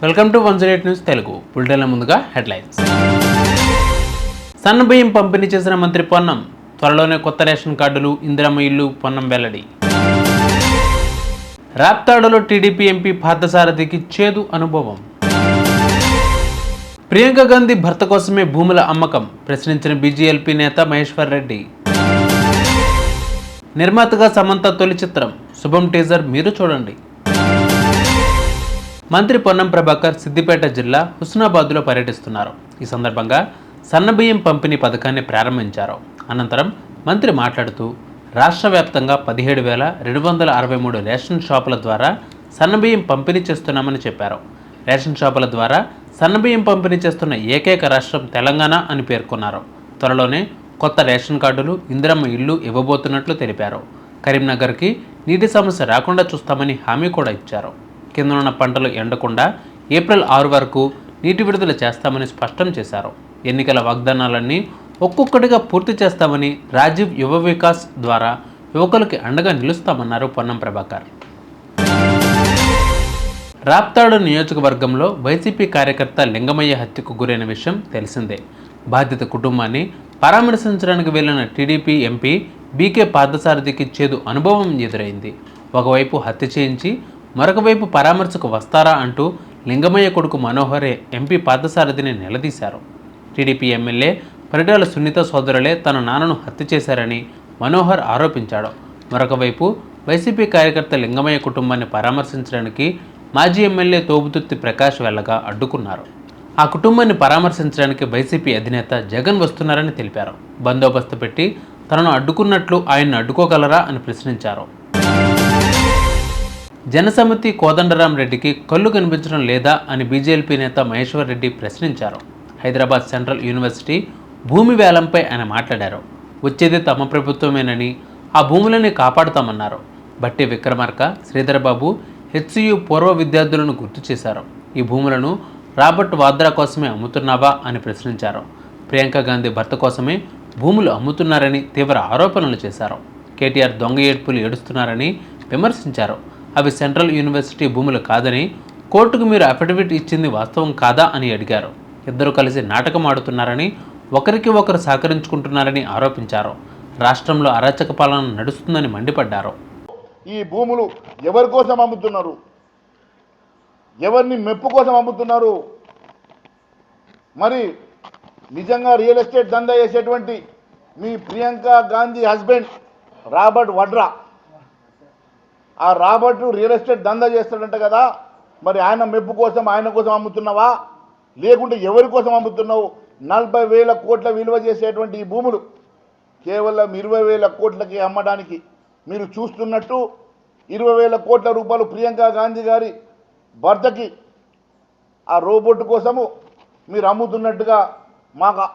Welcome to 108 news Telugu. బులెటిన్ల ముందుగా headlines. సన్న బియ్యం పంపిణీ చేసిన మంత్రి పొన్నం. త్వరలోనే కొత్త రేషన్ కార్డులు, ఇందిరమ్మ ఇల్లు. పొన్నం వెల్లడి. రాప్తాడులో టీడీపీ ఎంపీ పార్థసారథికి చేదు అనుభవం. ప్రియాంక గాంధీ భర్త కోసమే భూముల అమ్మకం ప్రశ్నించిన బీజేఎల్పీ నేత మహేశ్వర్ రెడ్డి. నిర్మాతగా సమంత తొలి చిత్రం. శుభం టీజర్ మీరు చూడండి. మంత్రి పొన్నం ప్రభాకర్ సిద్దిపేట జిల్లా హుస్నాబాద్లో పర్యటిస్తున్నారు. ఈ సందర్భంగా సన్నబియ్యం పంపిణీ పథకాన్ని ప్రారంభించారు. అనంతరం మంత్రి మాట్లాడుతూ రాష్ట్ర వ్యాప్తంగా 17,263 రేషన్ షాపుల ద్వారా సన్నబియ్యం పంపిణీ చేస్తున్నామని చెప్పారు. రేషన్ షాపుల ద్వారా సన్నబియ్యం పంపిణీ చేస్తున్న ఏకైక రాష్ట్రం తెలంగాణ అని పేర్కొన్నారు. త్వరలోనే కొత్త రేషన్ కార్డులు, ఇందిరమ్మ ఇల్లు ఇవ్వబోతున్నట్లు తెలిపారు. కరీంనగర్కి నీటి సమస్య రాకుండా చూస్తామని హామీ కూడా ఇచ్చారు. కిందనున్న పంటలు ఎండకుండా ఏప్రిల్ 6 వరకు నీటి విడుదల చేస్తామని స్పష్టం చేశారు. ఎన్నికల వాగ్దానాలన్నీ ఒక్కొక్కటిగా పూర్తి చేస్తామని రాజీవ్ యువ వికాస్ ద్వారా యువకులకి అండగా నిలుస్తామన్నారు పొన్నం ప్రభాకర్. రాప్తాడు నియోజకవర్గంలో వైసీపీ కార్యకర్త లింగమయ్య హత్యకు గురైన విషయం తెలిసిందే. బాధిత కుటుంబాన్ని పరామర్శించడానికి వెళ్లిన టీడీపీ ఎంపీ బీకే పార్థసారథికి చేదు అనుభవం ఎదురైంది. ఒకవైపు హత్య చేయించి మరొకవైపు పరామర్శకు వస్తారా అంటూ లింగమయ్య కొడుకు మనోహరే ఎంపీ పార్థసారథిని నిలదీశారు. టీడీపీ ఎమ్మెల్యే పరిటాల సునీత సోదరులే తన నాన్నను హత్య చేశారని మనోహర్ ఆరోపించాడు. మరొకవైపు వైసీపీ కార్యకర్త లింగమయ్య కుటుంబాన్ని పరామర్శించడానికి మాజీ ఎమ్మెల్యే తోబుతుర్తి ప్రకాష్ వెళ్ళగా అడ్డుకున్నారు. ఆ కుటుంబాన్ని పరామర్శించడానికి వైసీపీ అధినేత జగన్ వస్తున్నారని తెలిపారు. బందోబస్తు పెట్టి తనను అడ్డుకున్నట్లు ఆయన్ను అడ్డుకోగలరా అని ప్రశ్నించారు. జనసమితి కోదండరాం రెడ్డికి కళ్ళు కనిపించడం లేదా అని బీజేపీ నేత మహేశ్వర్ రెడ్డి ప్రశ్నించారు. హైదరాబాద్ సెంట్రల్ యూనివర్సిటీ భూమి వేలంపై ఆయన మాట్లాడారు. వచ్చేది తమ ప్రభుత్వమేనని, ఆ భూములని కాపాడుతామన్నారు. బట్టి విక్రమార్క, శ్రీధరబాబు హెచ్సియు పూర్వ విద్యార్థులను గుర్తు చేశారు. ఈ భూములను రాబర్ట్ వాద్రా కోసమే అమ్ముతున్నావా అని ప్రశ్నించారు. ప్రియాంక గాంధీ భర్త కోసమే భూములు అమ్ముతున్నారని తీవ్ర ఆరోపణలు చేశారు. కేటీఆర్ దొంగ ఏడ్పులు ఏడుస్తున్నారని విమర్శించారు. అవి సెంట్రల్ యూనివర్సిటీ భూములు కాదని, కోర్టుకు మీరు అఫిడవిట్ ఇచ్చింది వాస్తవం కాదా అని అడిగారు. ఇద్దరు కలిసి నాటకం ఆడుతున్నారని, ఒకరికి ఒకరు సహకరించుకుంటున్నారని ఆరోపించారు. రాష్ట్రంలో అరాచక పాలన నడుస్తుందని మండిపడ్డారు. ఈ భూములు ఎవరి కోసం అమ్ముతున్నారు? ఎవరిని మెప్పు కోసం అమ్ముతున్నారు? మరి నిజంగా రియల్ ఎస్టేట్ దందా చేసేటువంటి మీ ప్రియాంక గాంధీ హస్బెండ్ రాబర్ట్ వడ్రా, ఆ రాబర్ట్ రియల్ ఎస్టేట్ దందా చేస్తాడంట కదా, మరి ఆయన మెప్పు కోసం, ఆయన కోసం అమ్ముతున్నావా, లేకుంటే ఎవరి కోసం అమ్ముతున్నావు? 40,000 కోట్ల విలువ చేసేటువంటి ఈ భూములు కేవలం 20,000 కోట్లకి అమ్మడానికి మీరు చూస్తున్నట్టు 20,000 కోట్ల రూపాయలు ప్రియాంక గాంధీ గారి భర్తకి ఆ రోబోట్ కోసము మీరు అమ్ముతున్నట్టుగా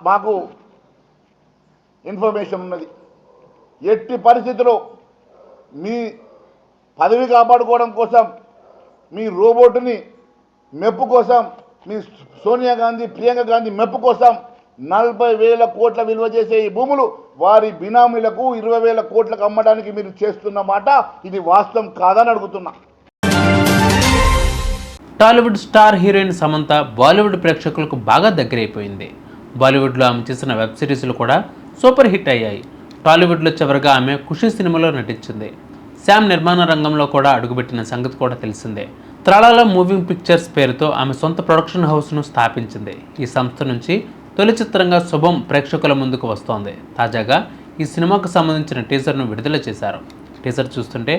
మాకు ఇన్ఫర్మేషన్ ఉన్నది. ఎట్టి పరిస్థితిలో మీ పదవి కాపాడుకోవడం కోసం, మీ రోబోట్ని మెప్పు కోసం, మీ సోనియా గాంధీ, ప్రియాంక గాంధీ మెప్పు కోసం 40,000 కోట్ల విలువ చేసే ఈ భూములు వారి బినామీలకు 20,000 కోట్లకు అమ్మడానికి మీరు చేస్తున్న మాట ఇది వాస్తవం కాదని అడుగుతున్నా. టాలీవుడ్ స్టార్ హీరోయిన్ సమంత బాలీవుడ్ ప్రేక్షకులకు బాగా దగ్గరైపోయింది. బాలీవుడ్లో ఆమె చేసిన వెబ్ సిరీస్లు కూడా సూపర్ హిట్ అయ్యాయి. టాలీవుడ్లో చివరిగా ఆమె ఖుషి సినిమాలో నటించింది. శామ్ నిర్మాణ రంగంలో కూడా అడుగుపెట్టిన సంగతి కూడా తెలిసిందే. త్రాళాల మూవింగ్ పిక్చర్స్ పేరుతో ఆమె సొంత ప్రొడక్షన్ హౌస్ను స్థాపించింది. ఈ సంస్థ నుంచి తొలి చిత్రంగా శుభం ప్రేక్షకుల ముందుకు వస్తోంది. తాజాగా ఈ సినిమాకు సంబంధించిన టీజర్ను విడుదల చేశారు. టీజర్ చూస్తుంటే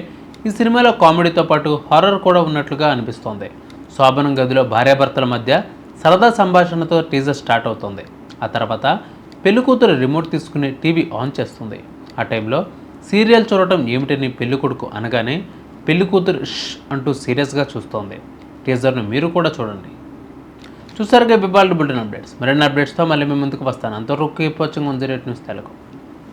ఈ సినిమాలో కామెడీతో పాటు హారర్ కూడా ఉన్నట్లుగా అనిపిస్తోంది. శోభనం గదిలో భార్యాభర్తల మధ్య సరదా సంభాషణతో టీజర్ స్టార్ట్ అవుతుంది. ఆ తర్వాత పెళ్లికూతురు రిమోట్ తీసుకుని టీవీ ఆన్ చేస్తుంది. ఆ టైంలో సీరియల్ చూడటం ఏమిటని పెళ్లికొడుకు అనగానే పెళ్లికూతురు అంటూ సీరియస్గా చూస్తోంది. టీజర్ను మీరు కూడా చూడండి. చూసారుగా బిబాల్డ్ బులెటిన్ అప్డేట్స్. మరిన్ని అప్డేట్స్తో మళ్ళీ మీ ముందుకు వస్తాను. అంతవరకు కీప్ వాచింగ్ 108 న్యూస్ తెలుగు.